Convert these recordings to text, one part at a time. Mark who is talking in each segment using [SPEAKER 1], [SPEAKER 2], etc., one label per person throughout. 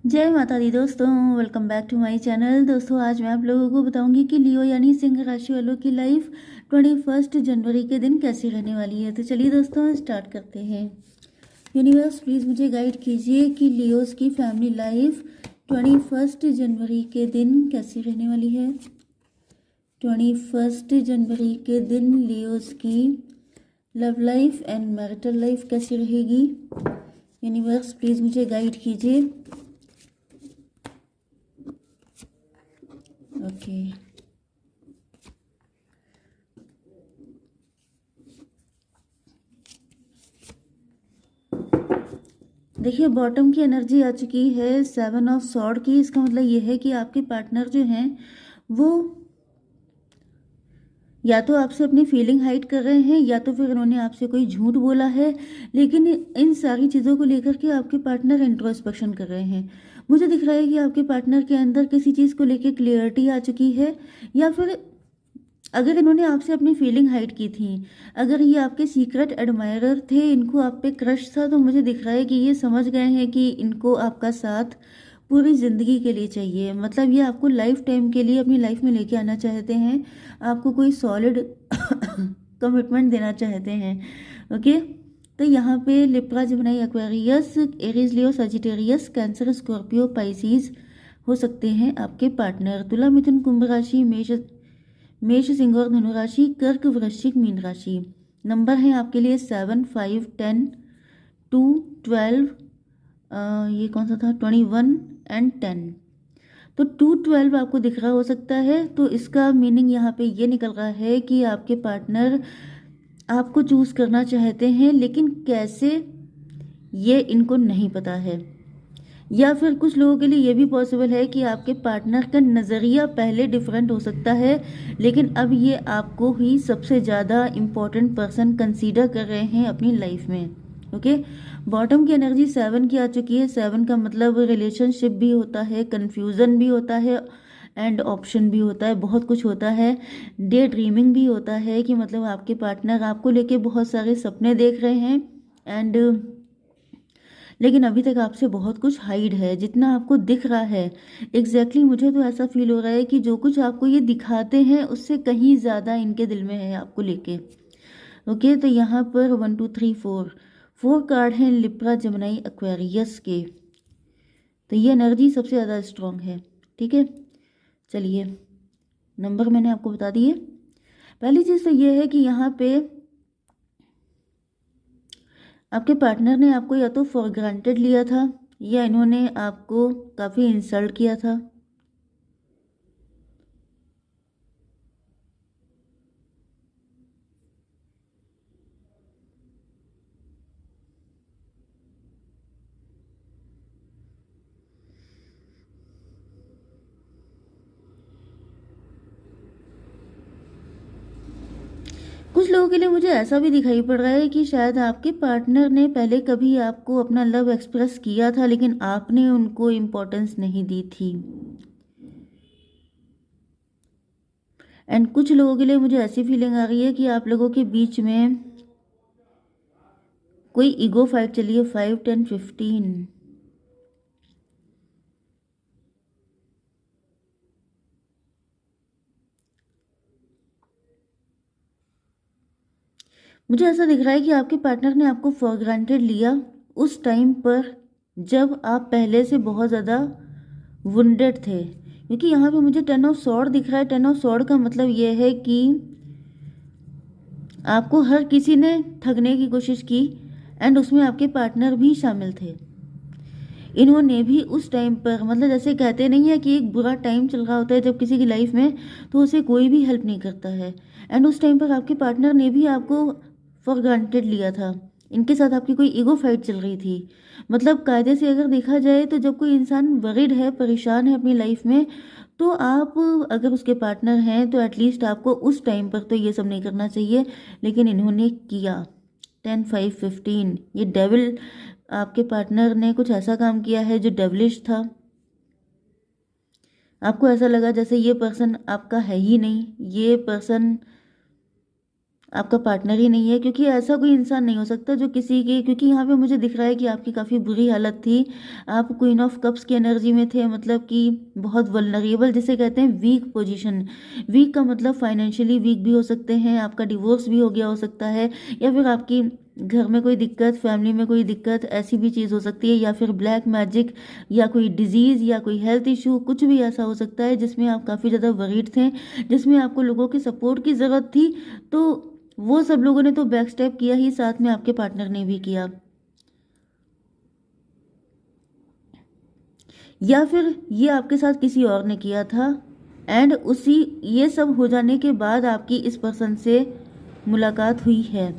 [SPEAKER 1] जय माता दी दोस्तों, welcome back to my channel. दोस्तों आज मैं आप लोगों को बताऊंगी कि लियो यानी सिंह राशि वालों की लाइफ 21 जनवरी के दिन कैसी रहने वाली है। तो चलिए दोस्तों स्टार्ट करते हैं। यूनिवर्स प्लीज़ मुझे गाइड कीजिए कि लियोस की फैमिली लाइफ 21 जनवरी के दिन कैसी रहने वाली है। 21 जनवरी के दिन लियोस की love life and marital life कैसी रहेगी। यूनिवर्स प्लीज़ मुझे गाइड कीजिए। ओके देखिए, बॉटम की एनर्जी आ चुकी है 7 ऑफ सॉर्ड की। इसका मतलब ये है कि आपके पार्टनर जो हैं वो या तो आपसे अपनी फीलिंग हाइड कर रहे हैं या तो फिर उन्होंने आपसे कोई झूठ बोला है। लेकिन इन सारी चीज़ों को लेकर के आपके पार्टनर इंट्रोस्पेक्शन कर रहे हैं। मुझे दिख रहा है कि आपके पार्टनर के अंदर किसी चीज़ को लेकर क्लियरिटी आ चुकी है, या फिर अगर इन्होंने आपसे अपनी फीलिंग हाइड की थी, अगर ये आपके सीक्रेट एडमायरर थे, इनको आप पे क्रश था, तो मुझे दिख रहा है कि ये समझ गए हैं कि इनको आपका साथ पूरी ज़िंदगी के लिए चाहिए। मतलब ये आपको लाइफ टाइम के लिए अपनी लाइफ में लेके आना चाहते हैं, आपको कोई सॉलिड कमिटमेंट देना चाहते हैं। ओके, तो यहाँ पे लिब्रा, जेमिनी, एक्वेरियस, एरीज, लियो, सजिटेरियस, कैंसर, स्कॉर्पियो, पाइसिस हो सकते हैं आपके पार्टनर। तुला, मिथुन, कुंभ राशि, मेष, सिंह और धनु राशि, कर्क, वृश्चिक, मीन राशि। नंबर है आपके लिए 7, 5, 10, 2, 12, ये कौन सा था, 21 एंड 10। तो 2, 12 आपको दिख रहा हो सकता है, तो इसका मीनिंग यहाँ पे ये निकल रहा है कि आपके पार्टनर आपको चूज करना चाहते हैं, लेकिन कैसे ये इनको नहीं पता है। या फिर कुछ लोगों के लिए ये भी पॉसिबल है कि आपके पार्टनर का नज़रिया पहले डिफरेंट हो सकता है, लेकिन अब ये आपको ही सबसे ज़्यादा इम्पोर्टेंट पर्सन कंसीडर कर रहे हैं अपनी लाइफ में। ओके, बॉटम की एनर्जी 7 की आ चुकी है। 7 का मतलब रिलेशनशिप भी होता है, कन्फ्यूज़न भी होता है एंड ऑप्शन भी होता है, बहुत कुछ होता है। डे ड्रीमिंग भी होता है कि मतलब आपके पार्टनर आपको लेके बहुत सारे सपने देख रहे हैं एंड लेकिन अभी तक आपसे बहुत कुछ हाइड है। जितना आपको दिख रहा है एग्जैक्टली मुझे तो ऐसा फील हो रहा है कि जो कुछ आपको ये दिखाते हैं उससे कहीं ज़्यादा इनके दिल में है आपको लेके। ओके, तो यहाँ पर 1, 2, 3, 4 कार्ड हैं लिब्रा, जेमिनी, एक्वेरियस के। तो ये एनर्जी सबसे ज़्यादा स्ट्रांग है। ठीक है, चलिए नंबर मैंने आपको बता दिए। पहली चीज़ तो ये है कि यहाँ पे आपके पार्टनर ने आपको या तो फॉर ग्रांटेड लिया था या इन्होंने आपको काफ़ी इंसल्ट किया था। कुछ लोगों के लिए मुझे ऐसा भी दिखाई पड़ रहा है कि शायद आपके पार्टनर ने पहले कभी आपको अपना लव एक्सप्रेस किया था, लेकिन आपने उनको इम्पोर्टेंस नहीं दी थी। एंड कुछ लोगों के लिए मुझे ऐसी फीलिंग आ रही है कि आप लोगों के बीच में कोई ईगो फाइट चली है। 5, 10, 15। मुझे ऐसा दिख रहा है कि आपके पार्टनर ने आपको फॉर ग्रांटेड लिया उस टाइम पर जब आप पहले से बहुत ज़्यादा वुंडेड थे। क्योंकि यहाँ पे मुझे 10 ऑफ सॉर्ड दिख रहा है। 10 ऑफ सॉर्ड का मतलब ये है कि आपको हर किसी ने ठगने की कोशिश की एंड उसमें आपके पार्टनर भी शामिल थे। इन्होंने भी उस टाइम पर, मतलब जैसे कहते नहीं है कि एक बुरा टाइम चल रहा होता है जब किसी की लाइफ में, तो उसे कोई भी हेल्प नहीं करता है। एंड उस टाइम पर आपके पार्टनर ने भी आपको फॉर ग्रांटेड लिया था। इनके साथ आपकी कोई ईगो फाइट चल रही थी। मतलब कायदे से अगर देखा जाए तो जब कोई इंसान वरीड है, परेशान है अपनी लाइफ में, तो आप अगर उसके पार्टनर हैं तो एटलीस्ट आपको उस टाइम पर तो ये सब नहीं करना चाहिए, लेकिन इन्होंने किया। 10, 5, 15, ये डेविल, आपके पार्टनर ने कुछ ऐसा काम किया है जो डेविलिश था। आपको ऐसा लगा जैसे ये पर्सन आपका है ही नहीं, ये पर्सन आपका पार्टनर ही नहीं है, क्योंकि ऐसा कोई इंसान नहीं हो सकता जो किसी के, क्योंकि यहाँ पे मुझे दिख रहा है कि आपकी काफ़ी बुरी हालत थी। आप क्वीन ऑफ कप्स की एनर्जी में थे, मतलब कि बहुत वल्नरेबल जिसे कहते हैं, वीक पोजीशन। वीक का मतलब फाइनेंशियली वीक भी हो सकते हैं, आपका डिवोर्स भी हो गया हो सकता है, या फिर आपकी घर में कोई दिक्कत, फैमिली में कोई दिक्कत, ऐसी भी चीज़ हो सकती है, या फिर ब्लैक मैजिक या कोई डिजीज़ या कोई हेल्थ इशू, कुछ भी ऐसा हो सकता है जिसमें आप काफ़ी ज़्यादा वरीड थे, जिसमें आपको लोगों की सपोर्ट की ज़रूरत थी। तो वो सब लोगों ने तो बैक स्टेप किया ही, साथ में आपके पार्टनर ने भी किया, या फिर ये आपके साथ किसी और ने किया था। एंड उसी ये सब हो जाने के बाद आपकी इस पर्सन से मुलाकात हुई है।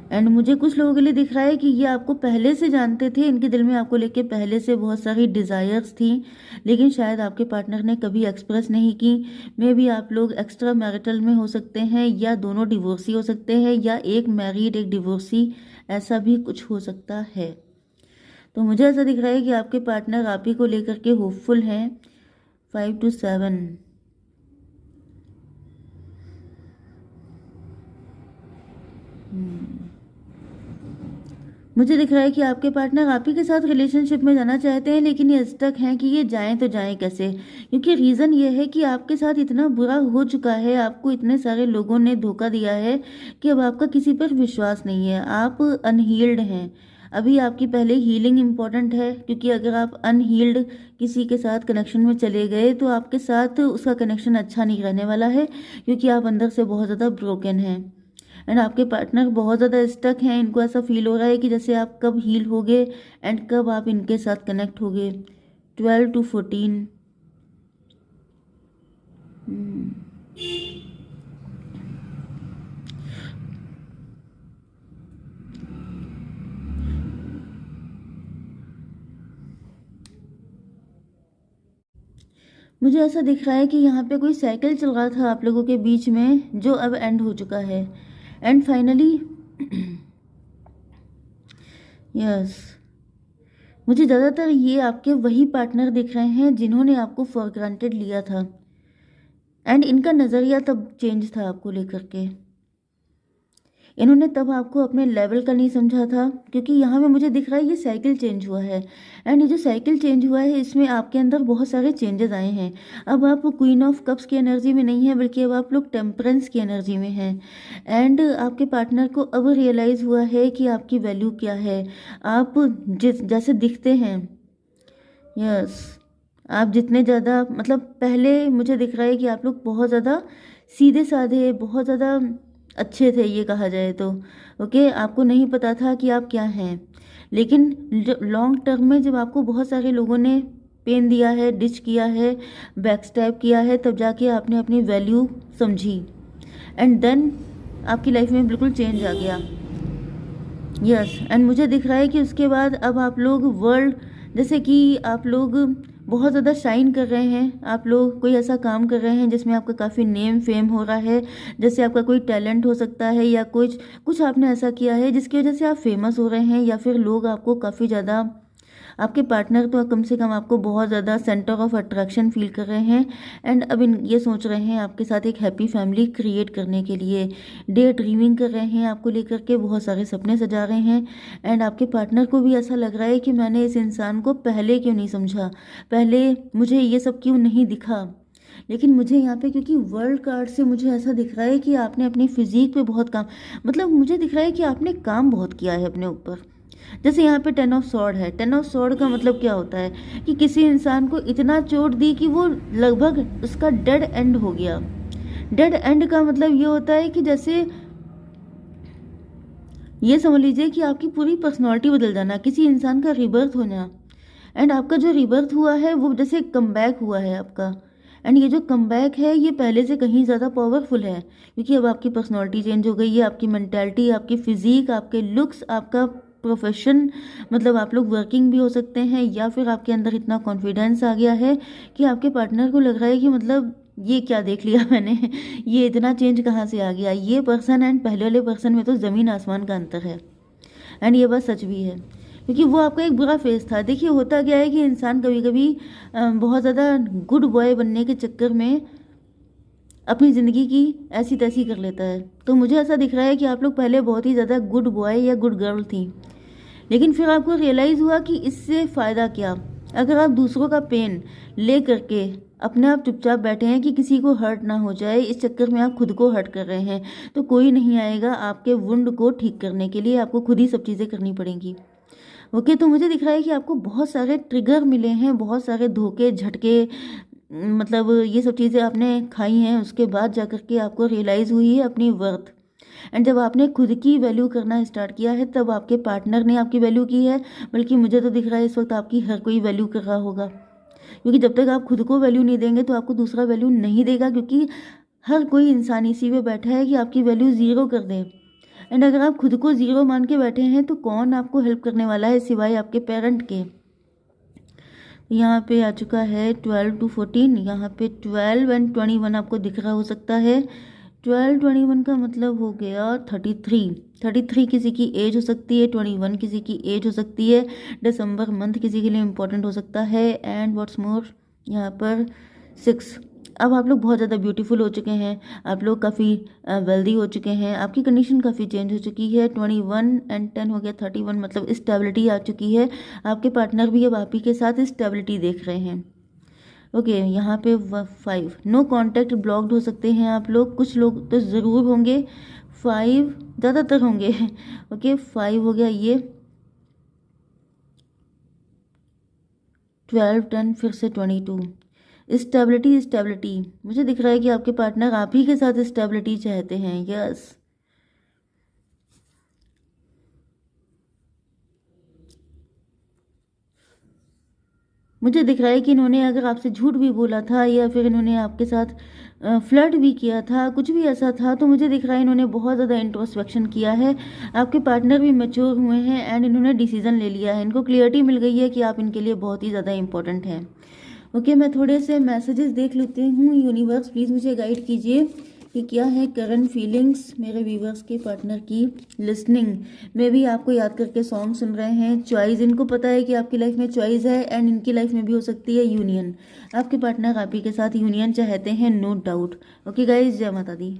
[SPEAKER 1] एंड मुझे कुछ लोगों के लिए दिख रहा है कि ये आपको पहले से जानते थे, इनके दिल में आपको लेके पहले से बहुत सारी डिज़ायर्स थी, लेकिन शायद आपके पार्टनर ने कभी एक्सप्रेस नहीं की। मे भी आप लोग एक्स्ट्रा मैरिटल में हो सकते हैं, या दोनों डिवोर्सी हो सकते हैं, या एक मैरिड एक डिवोर्सी, ऐसा भी कुछ हो सकता है। तो मुझे ऐसा दिख रहा है कि आपके पार्टनर आप ही को लेकर के होपफुल हैं। 5 to 7। मुझे दिख रहा है कि आपके पार्टनर आप ही के साथ रिलेशनशिप में जाना चाहते हैं, लेकिन ये स्टक हैं कि ये जाएं तो जाएं कैसे, क्योंकि रीज़न ये है कि आपके साथ इतना बुरा हो चुका है, आपको इतने सारे लोगों ने धोखा दिया है कि अब आपका किसी पर विश्वास नहीं है, आप अनहील्ड हैं। अभी आपकी पहले हीलिंग इम्पॉर्टेंट है, क्योंकि अगर आप अनहील्ड किसी के साथ कनेक्शन में चले गए तो आपके साथ उसका कनेक्शन अच्छा नहीं रहने वाला है, क्योंकि आप अंदर से बहुत ज़्यादा ब्रोकन हैं। एंड आपके पार्टनर बहुत ज़्यादा स्टक हैं, इनको ऐसा फील हो रहा है कि जैसे आप कब हील होगे एंड कब आप इनके साथ कनेक्ट होगे। 12 to 14। मुझे ऐसा दिख रहा है कि यहाँ पे कोई साइकिल चल रहा था आप लोगों के बीच में, जो अब एंड हो चुका है। एंड फाइनली यस, मुझे ज़्यादातर ये आपके वही पार्टनर दिख रहे हैं जिन्होंने आपको फॉर ग्रांटेड लिया था, एंड इनका नज़रिया तब चेंज था आपको लेकर के। इन्होंने तब आपको अपने लेवल का नहीं समझा था, क्योंकि यहाँ पे मुझे दिख रहा है ये साइकिल चेंज हुआ है। एंड ये जो साइकिल चेंज हुआ है, इसमें आपके अंदर बहुत सारे चेंजेस आए हैं। अब आप क्वीन ऑफ कप्स की एनर्जी में नहीं है, बल्कि अब आप लोग टेम्परेंस की एनर्जी में हैं। एंड आपके पार्टनर को अब रियलाइज़ हुआ है कि आपकी वैल्यू क्या है, आप जैसे दिखते हैं। यस, आप जितने ज़्यादा, मतलब पहले मुझे दिख रहा है कि आप लोग बहुत ज़्यादा सीधे साधे, बहुत ज़्यादा अच्छे थे, ये कहा जाए तो। ओके, आपको नहीं पता था कि आप क्या हैं, लेकिन लॉन्ग टर्म में जब आपको बहुत सारे लोगों ने पेन दिया है, डिच किया है, बैकस्टैब किया है, तब जाके आपने अपनी वैल्यू समझी, एंड देन आपकी लाइफ में बिल्कुल चेंज आ गया। यस, एंड मुझे दिख रहा है कि उसके बाद अब आप लोग वर्ल्ड, जैसे कि आप लोग बहुत ज़्यादा शाइन कर रहे हैं, आप लोग कोई ऐसा काम कर रहे हैं जिसमें आपका काफ़ी नेम फेम हो रहा है, जैसे आपका कोई टैलेंट हो सकता है, या कुछ कुछ आपने ऐसा किया है जिसकी वजह से आप फेमस हो रहे हैं, या फिर लोग आपको काफ़ी ज़्यादा, आपके पार्टनर तो कम से कम आपको बहुत ज़्यादा सेंटर ऑफ अट्रैक्शन फील कर रहे हैं। एंड अब ये सोच रहे हैं आपके साथ एक हैप्पी फैमिली क्रिएट करने के लिए, डे ड्रीमिंग कर रहे हैं, आपको लेकर के बहुत सारे सपने सजा रहे हैं। एंड आपके पार्टनर को भी ऐसा लग रहा है कि मैंने इस इंसान को पहले क्यों नहीं समझा, पहले मुझे ये सब क्यों नहीं दिखा। लेकिन मुझे यहाँ पे, क्योंकि वर्ल्ड कार्ड से मुझे ऐसा दिख रहा है कि आपने अपनी फिजिक पे बहुत काम, मतलब मुझे दिख रहा है कि आपने काम बहुत किया है अपने ऊपर। जैसे यहाँ पे 10 ऑफ सॉर्ड है, 10 ऑफ सॉर्ड का मतलब क्या होता है कि किसी इंसान को इतना चोट दी कि वो लगभग उसका डेड एंड हो गया। डेड एंड का मतलब ये होता है कि जैसे ये समझ लीजिए कि आपकी पूरी पर्सनालिटी बदल जाना, किसी इंसान का रिबर्थ होना। एंड आपका जो रिबर्थ हुआ है वो जैसे कमबैक हुआ है आपका। एंड ये जो कमबैक है ये पहले से कहीं ज़्यादा पावरफुल है, क्योंकि अब आपकी पर्सनालिटी चेंज हो गई है, आपकी मेंटालिटी, आपकी फिजिक, आपके लुक्स, आपका प्रोफेशन, मतलब आप लोग वर्किंग भी हो सकते हैं, या फिर आपके अंदर इतना कॉन्फिडेंस आ गया है कि आपके पार्टनर को लग रहा है कि मतलब ये क्या देख लिया मैंने, ये इतना चेंज कहाँ से आ गया। ये पर्सन एंड पहले वाले पर्सन में तो ज़मीन आसमान का अंतर है। एंड ये बात सच भी है, क्योंकि वो आपका एक बुरा फेस था। देखिए होता क्या है कि इंसान कभी कभी बहुत ज़्यादा गुड बॉय बनने के चक्कर में अपनी ज़िंदगी की ऐसी तैसी कर लेता है। तो मुझे ऐसा दिख रहा है कि आप लोग पहले बहुत ही ज़्यादा गुड बॉय या गुड गर्ल थी, लेकिन फिर आपको रियलाइज़ हुआ कि इससे फ़ायदा क्या। अगर आप दूसरों का पेन ले करके अपने आप चुपचाप बैठे हैं कि किसी को हर्ट ना हो जाए, इस चक्कर में आप खुद को हर्ट कर रहे हैं, तो कोई नहीं आएगा आपके वुंड को ठीक करने के लिए, आपको खुद ही सब चीज़ें करनी पड़ेंगी। ओके, तो मुझे दिख रहा है कि आपको बहुत सारे ट्रिगर मिले हैं, बहुत सारे धोखे झटके, मतलब ये सब चीज़ें आपने खाई हैं, उसके बाद जा कर के आपको रियलाइज़ हुई है अपनी वर्थ। एंड जब आपने खुद की वैल्यू करना स्टार्ट किया है, तब आपके पार्टनर ने आपकी वैल्यू की है, बल्कि मुझे तो दिख रहा है इस वक्त आपकी हर कोई वैल्यू कर रहा होगा। क्योंकि जब तक आप खुद को वैल्यू नहीं देंगे तो आपको दूसरा वैल्यू नहीं देगा, क्योंकि हर कोई इंसान इसी में बैठा है कि आपकी वैल्यू ज़ीरो कर दे। एंड अगर आप खुद को ज़ीरो मान के बैठे हैं तो कौन आपको हेल्प करने वाला है सिवाय आपके पेरेंट के। यहाँ पे आ चुका है 12 to 14, यहाँ पे 12 and 21 आपको दिख रहा हो सकता है। 12-21 का मतलब हो गया 33 किसी की एज हो सकती है, 21 किसी की एज हो सकती है, दिसंबर मंथ किसी के लिए इम्पोर्टेंट हो सकता है। एंड व्हाट्स मोर यहाँ पर 6। अब आप लोग बहुत ज़्यादा ब्यूटीफुल हो चुके हैं, आप लोग काफ़ी वेल्दी हो चुके हैं, आपकी कंडीशन काफ़ी चेंज हो चुकी है। 21 and 10 हो गया 31, मतलब स्टेबिलिटी आ चुकी है। आपके पार्टनर भी अब आप ही के साथ स्टेबिलिटी देख रहे हैं। ओके, यहाँ पे 5, नो कॉन्टैक्ट ब्लॉक्ड हो सकते हैं आप लोग, कुछ लोग तो ज़रूर होंगे, 5 ज़्यादातर होंगे। ओके, 5 हो गया ये, 12 10 फिर से 22। स्टेबिलिटी मुझे दिख रहा है कि आपके पार्टनर आप ही के साथ स्टेबिलिटी चाहते हैं। यस, मुझे दिख रहा है कि इन्होंने अगर आपसे झूठ भी बोला था या फिर इन्होंने आपके साथ फ्लर्ट भी किया था, कुछ भी ऐसा था, तो मुझे दिख रहा है इन्होंने बहुत ज़्यादा इंट्रोस्पेक्शन किया है। आपके पार्टनर भी मैच्योर हुए हैं एंड इन्होंने डिसीजन ले लिया है, इनको क्लियरिटी मिल गई है कि आप इनके लिए बहुत ही ज़्यादा इंपॉर्टेंट हैं। ओके, मैं थोड़े से मैसेजेस देख लेती हूँ। यूनिवर्स प्लीज़ मुझे गाइड कीजिए कि क्या है करंट फीलिंग्स मेरे व्यूवर्स के पार्टनर की। लिसनिंग में भी आपको याद करके सॉन्ग सुन रहे हैं। चॉइस, इनको पता है कि आपकी लाइफ में चॉइस है एंड इनकी लाइफ में भी हो सकती है यूनियन। आपके पार्टनर आप ही के साथ यूनियन चाहते हैं, नो डाउट। ओके गाइज, जय माता दी।